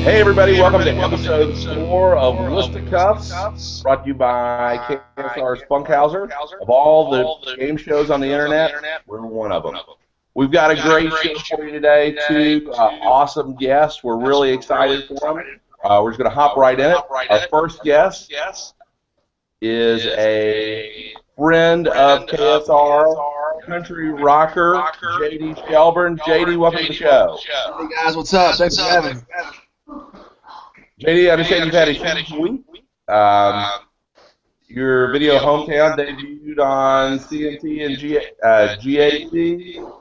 Hey everybody, welcome to episode 4 of Listicuffs, brought to you by KSR's Funkhauser. Of all the game shows on the internet, we're one of them. We've got a great show for you today, two awesome guests. We're really excited for them. We're just going to hop right in it. Our first guest is a friend of KSR, country rocker, J.D. Shelburne. J.D., welcome to the show. Hey guys, what's up? Thanks for having me. JD, I understand you've had a huge week. Your video hometown debuted on CMT and GAC.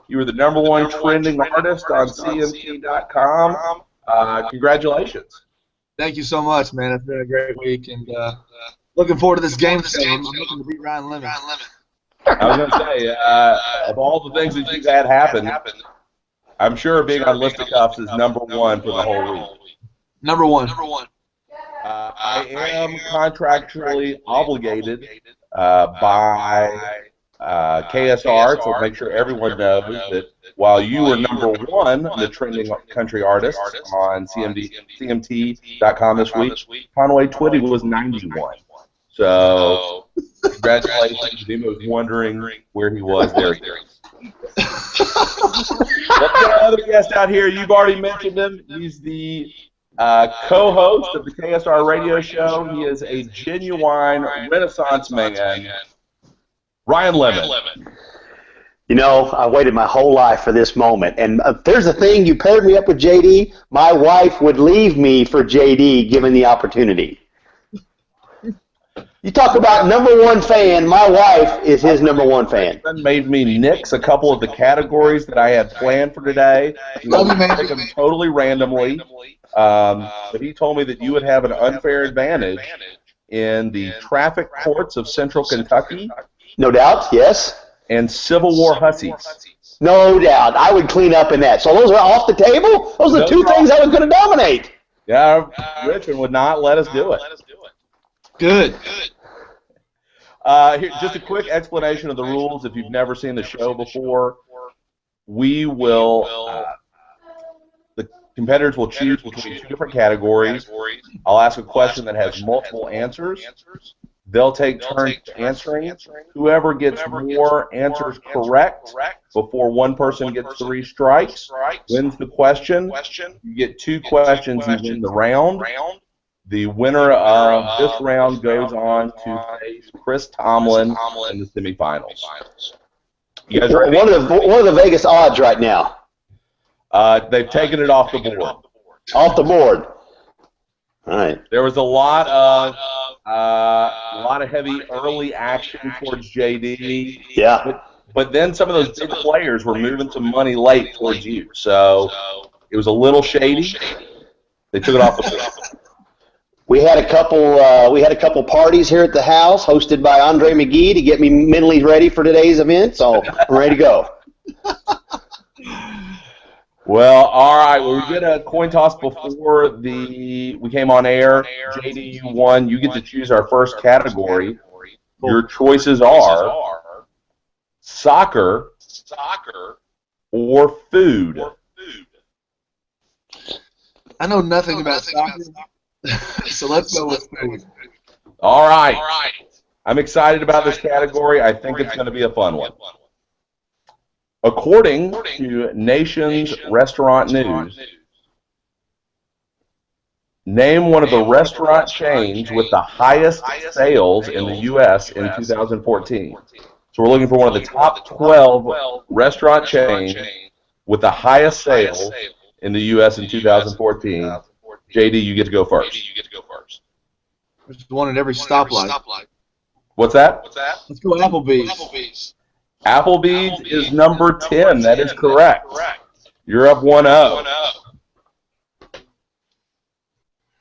You were the #1 trending artist on CMT.com. Congratulations. Thank you so much, man. It's been a great week, and looking forward to this game. I'm looking to beat Ryan Lemon. I was going to say, of all the things that you've had happen, I'm sure being on Listicuffs is #1 for the whole week. Number one. I am contractually obligated by KSR to make sure everyone knows that while you were #1, the trending country artist on CMT.com this week, Conway Twitty was 91. So, congratulations. He was wondering where he was there. Let's get another guest out here. You've already mentioned him. He's the co-host of the KSR radio show. He is a genuine Renaissance man, Ryan Lemon. You know, I waited my whole life for this moment. And if there's a thing, you paired me up with JD, my wife would leave me for JD given the opportunity. You talk about #1 fan, my wife is his #1 fan. That made me nix a couple of the categories that I had planned for today. I pick them totally randomly. But he told me that you would have an unfair advantage in the traffic courts of Central Kentucky. No doubt, yes. And Civil War hussies. No doubt. I would clean up in that. So those are off the table? Those are two things I was going to dominate. Yeah, Richmond would not let us do it. Good. Here, just a quick explanation of the rules if you've never seen the show before. We will, the competitors will choose between 2 different categories. I'll ask a question that has multiple answers. They'll take turns answering. Whoever gets more answers correct before one person gets 3 strikes wins the question. You get 2 questions and win the round. The winner of this round goes on to face Chris Tomlin in the semifinals. You guys ready? What are the Vegas odds right now? They've taken it off the board. Off the board. All right. There was a lot of heavy early action towards JD. Yeah. But then some of those big players were moving some money late towards you, so it was a little shady. They took it off the board. We had a couple parties here at the house hosted by Andre McGee to get me mentally ready for today's event, so I'm ready to go. Well, all right. Well, we did a coin toss before we came on air. JD, you won. You get to choose our first category. Your choices are soccer or food. I know nothing about soccer, so let's go with food. All right. I'm excited about this category. I think it's going to be a fun one. According to Nation's Restaurant News, name one of the restaurant chains with the highest sales in the U.S. in 2014. So we're looking for one of the top 12 restaurant chains with the highest sales in the U.S. in 2014. JD, you get to go first. There's one at every stoplight. What's that? Let's go Applebee's. Applebee's is number 10. That is correct. You're up 1-0.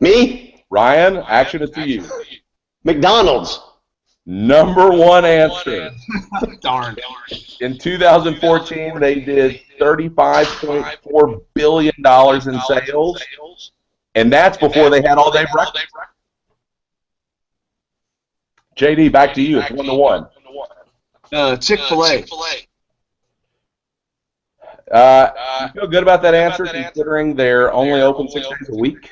Me? Ryan, action is to you. McDonald's. #1 answer. Darn. In 2014, they did $35.4 billion in sales, and that's before they had all-day breakfast. JD, back to you. It's 1-1. Chick-fil-A. You feel good about that answer, considering they're only open 6 days a week?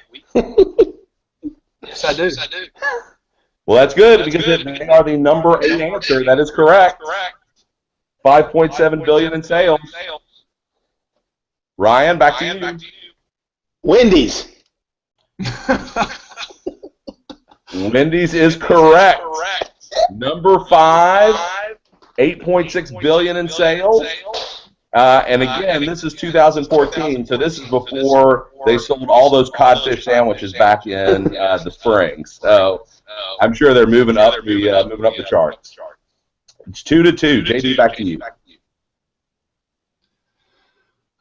Yes, I do. Well, that's good because they are the number 8 answer. That is correct. 5.7 billion in sales. Ryan, back to you. Wendy's. Wendy's is correct. Number 5, 8.6 billion in sales. And again, this is 2014, so this is before they sold all those codfish sandwiches back in the spring. So I'm sure they're moving up the charts. It's 2-2. JD, back to you.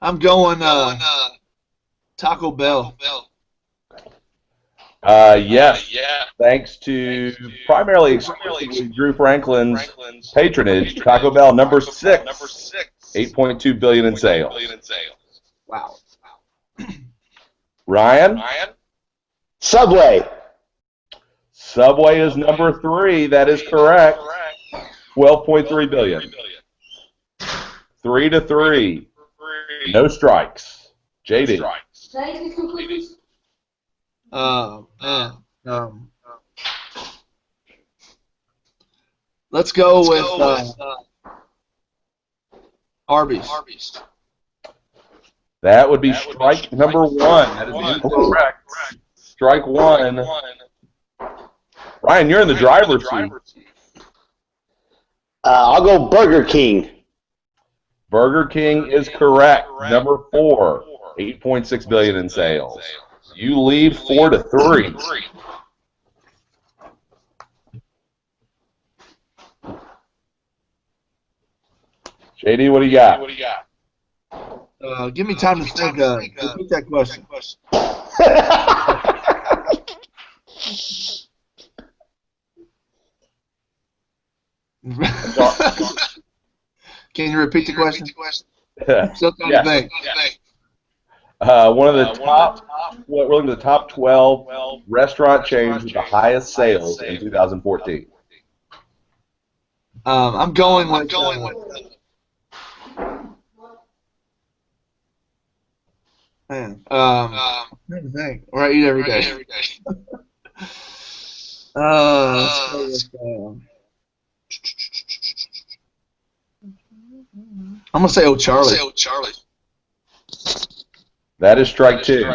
I'm going Taco Bell. Yes. Thanks to primarily exclusively Drew Franklin's patronage, Taco Bell, number 6, 8.2 billion in sales. Wow. Ryan? Subway. Subway is number 3. That is correct. 12.3 billion. 3-3. No strikes. JD. Let's go with Arby's. That would be strike number 1. That is incorrect. Strike 1. Ryan, you're in the driver's seat. I'll go Burger King. Burger King is correct. Number 4, 8.6 billion in sales. You lead 4-3. JD, what do you got? Give me time to think. Repeat that question. Can you repeat the question? Still trying to think. One of the we're looking at the top 12 restaurant chains with the highest sales in 2014. I'm going with. Man, I'm trying to think. Or I eat every day. Let's go with, I'm gonna say Charlie. That is strike 2.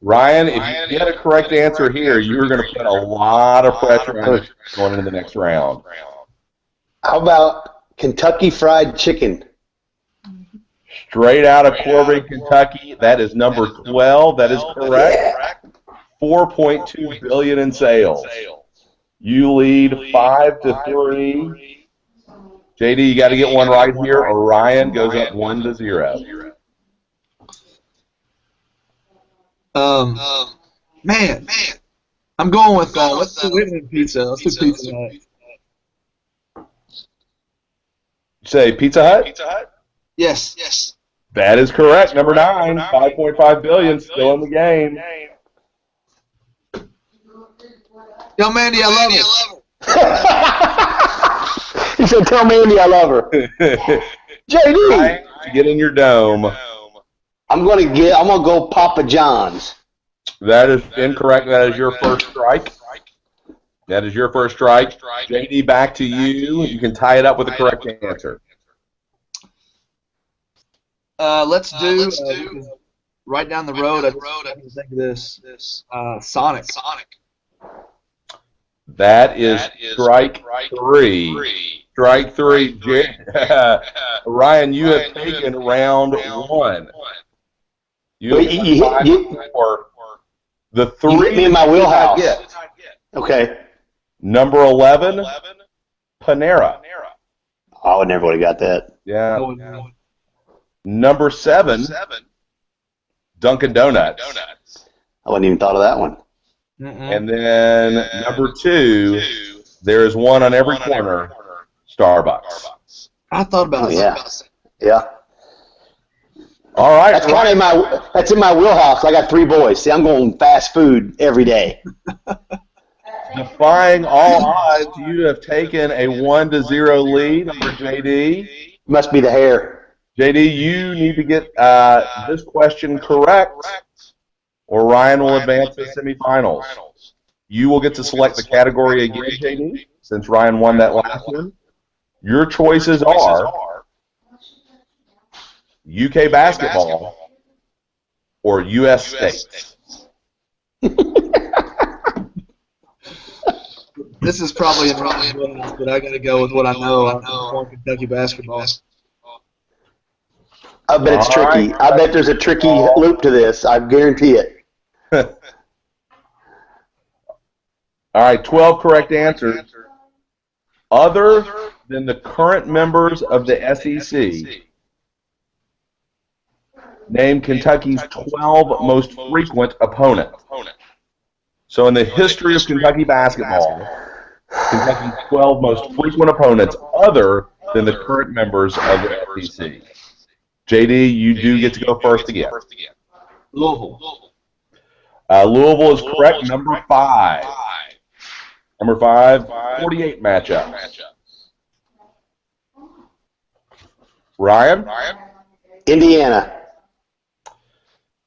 Ryan, if you get a correct answer here, you're going to put a lot of pressure on you going into the next round. How about Kentucky Fried Chicken? Straight out of Corbin, Kentucky. That is number 12. That is correct. 4.2 billion in sales. You lead 5-3. JD, you got to get one right here, or Ryan goes up 1-0. Man, I'm going with let's do Whitman Pizza. Let's do Pizza Hut. Say Pizza Hut? Yes. That is correct. Number 9, 5.5 billion, still in the game. Yo, Mandy, I love her. He said, "Tell Mandy I love her." JD, get in your dome. I'm gonna go Papa John's. That is incorrect. That is your first strike. JD, back to you. You can tie it up with the correct answer. Let's do right down the road. I can think of this. Sonic. That is strike 3. Strike 3. Ryan, you have taken round 1. You the 3 you hit me in my wheelhouse. Okay. Number 11, Panera. Oh, I never would have got that. Yeah. Number 7, Dunkin' Donuts. I wouldn't even thought of that one. And then number 2, there is one on every corner, Starbucks. I thought about it. Yeah. All right. That's kind of that's in my wheelhouse. I got 3 boys. See, I'm going fast food every day. Defying all odds, you have taken a 1-0 lead over JD. Must be the hair. JD, you need to get this question correct, or Ryan will advance to the semifinals. You will get to select the category again, JD, since Ryan won that last one. Your choices are UK basketball or US states. This is probably but I got to go with what I know. I'm going Kentucky basketball. I bet it's tricky. I bet there's a tricky loop to this. I guarantee it. All right, 12 correct answers. Other than the current members of the SEC, name Kentucky's 12 most frequent opponents. So in the history of Kentucky basketball, Kentucky's 12 most frequent opponents other than the current members of the SEC. JD, you do get to go first again. Louisville. Louisville is correct. Number 5. Number 5, 48 matchup. Ryan? Indiana.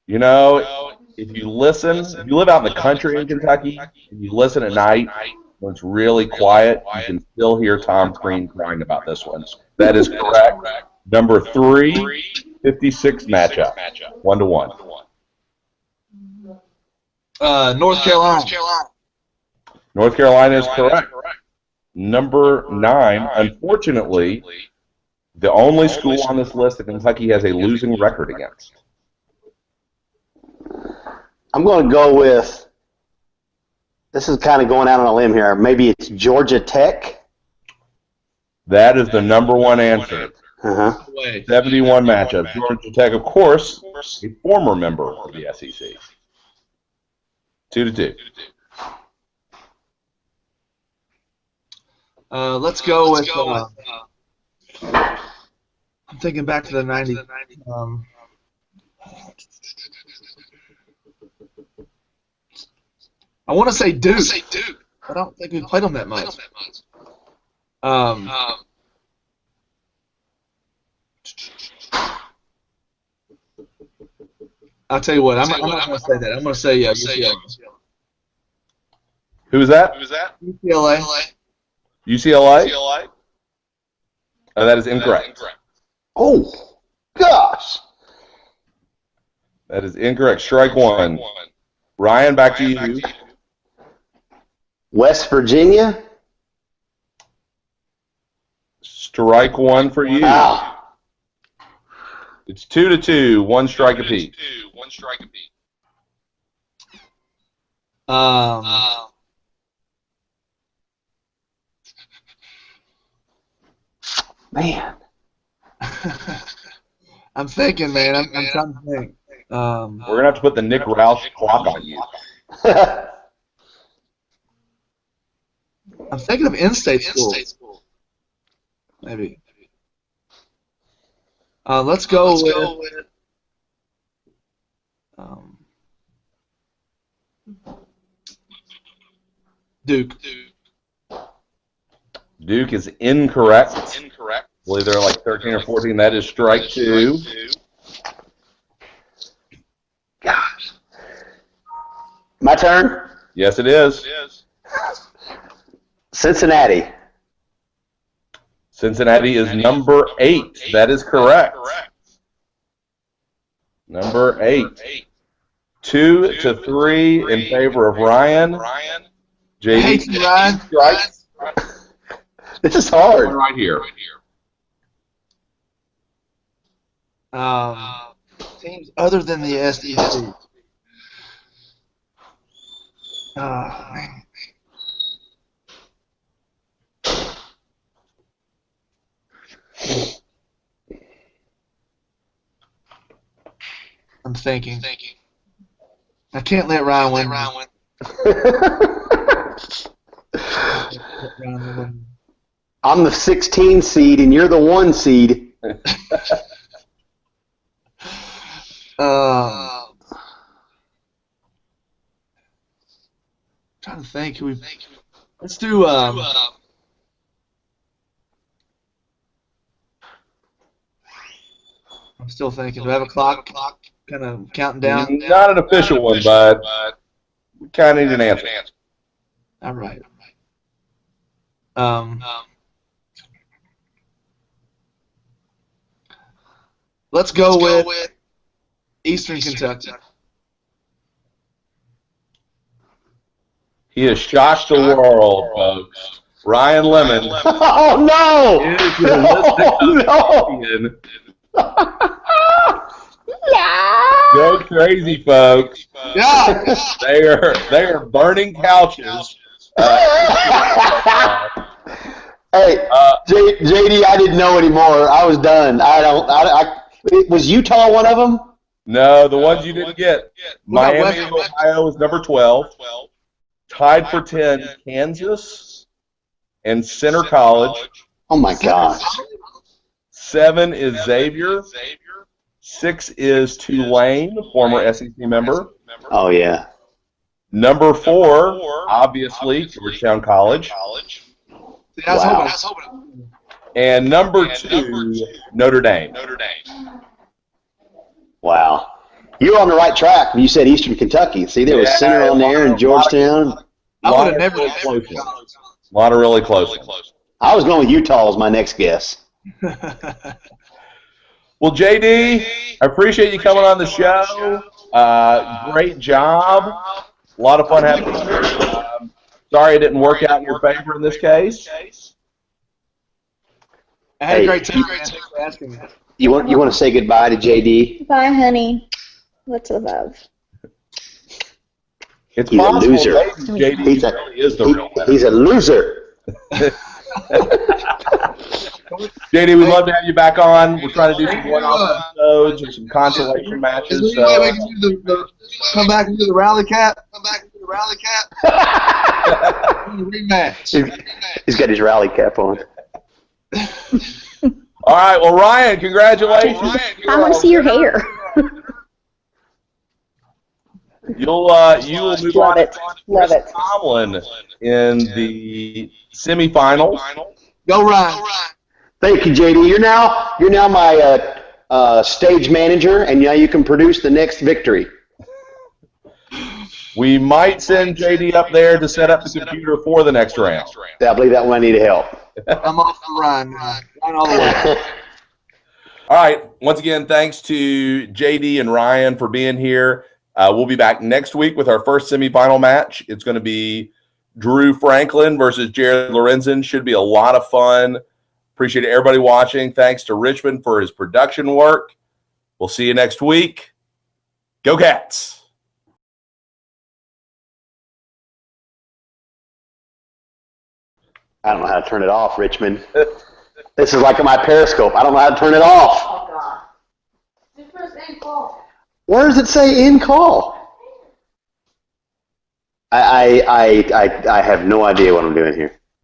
You know, if you listen, if you live out in the country in Kentucky, and you listen at night when it's really quiet, you can still hear Tom Green crying about this one. That is correct. Number 3, 56 matchup. 1-1. North Carolina. North Carolina is correct. Number 9, unfortunately, the only school on this list that Kentucky has a losing record against. I'm going to go with, this is kind of going out on a limb here, maybe it's Georgia Tech. That is the number 1 answer. 71 matchups. Georgia Tech, of course, a former member of the SEC. 2-2. Let's go with. I'm thinking back to the 90s. I want to say Duke. I don't think we've played them that much. I'll tell you what. I'm not going to say that. I'm going to say UCLA. Who is that? UCLA. UCLA? Oh, that is incorrect. Oh, gosh. That is incorrect. Strike 1. Ryan, back to you. West Virginia? Strike 1 for you. Wow. It's 2-2. 1 strike apiece. Man. I'm thinking, man. I'm trying to think. We're going to have to put the Nick Roush clock on you. I'm thinking of in-state school. Maybe. Let's go with Duke. Duke is incorrect. I believe they're like 13 or 14. That is strike 2. Gosh. My turn? Yes, it is. Cincinnati. Cincinnati is number 8. That is correct. Number 8. 2-3 in favor of Ryan. JD, Ryan. Strikes. This is hard. Right here. Teams other than the SEC. Man. I'm thinking. I can't let Ryan win. I'm the 16 seed and you're the 1 seed. Trying to think. Let's do. I'm still thinking. Do I have a clock kind of counting down? Not an official one, but we kind of need an answer. All right. Let's go with Eastern Kentucky. He has shocked the world, folks. Ryan Lemon Oh no! is your Listicuffs champion. Go crazy, folks. Yeah. They are burning couches. Hey, JD, I didn't know anymore. I was done. Was Utah one of them? No, the ones you didn't get. What about Miami of West- Ohio is number 12. Tied for 10, Kansas and Center College. Oh my gosh. 7 is Xavier. 6 is Tulane, former SEC member. Oh yeah. Number 4, obviously, Georgetown College. See, I was hoping. And number 2, Notre Dame. Wow. You were on the right track when you said Eastern Kentucky. See, there was Center on there and Georgetown. I would have never close ones. A lot of really close ones. I was going with Utah as my next guess. Well, JD, I appreciate you coming on the show. Great job. A lot of fun having you here. Sorry it didn't work out in your favor in this case. I had a great time. Thanks for asking me. You want to say goodbye to JD? Bye, honey. What's love? It's He's a possible loser. maybe JD really is the real winner. He's a loser. JD, we'd love to have you back on. We're trying to do some one-off episodes or some consolation matches. Is there any way we can do come back and do the rally cap? Rematch. He's got his rally cap on. All right, well, Ryan, congratulations. I want to see your hair. You will move Love on it. to Love Chris it. Tomlin in the semifinals. Go Ryan. Thank you, JD. You're now my stage manager, and now you can produce the next victory. We might send JD up there to set up the computer for the next round. I believe that one I need help. I'm off the Ryan. Ryan all the way. All right. Once again, thanks to JD and Ryan for being here. We'll be back next week with our first semifinal match. It's going to be Drew Franklin versus Jared Lorenzen. Should be a lot of fun. Appreciate everybody watching. Thanks to Richmond for his production work. We'll see you next week. Go Cats! I don't know how to turn it off, Richmond. This is like my periscope. I don't know how to turn it off. Oh, God. Just press end call. Where does it say end call? I have no idea what I'm doing here.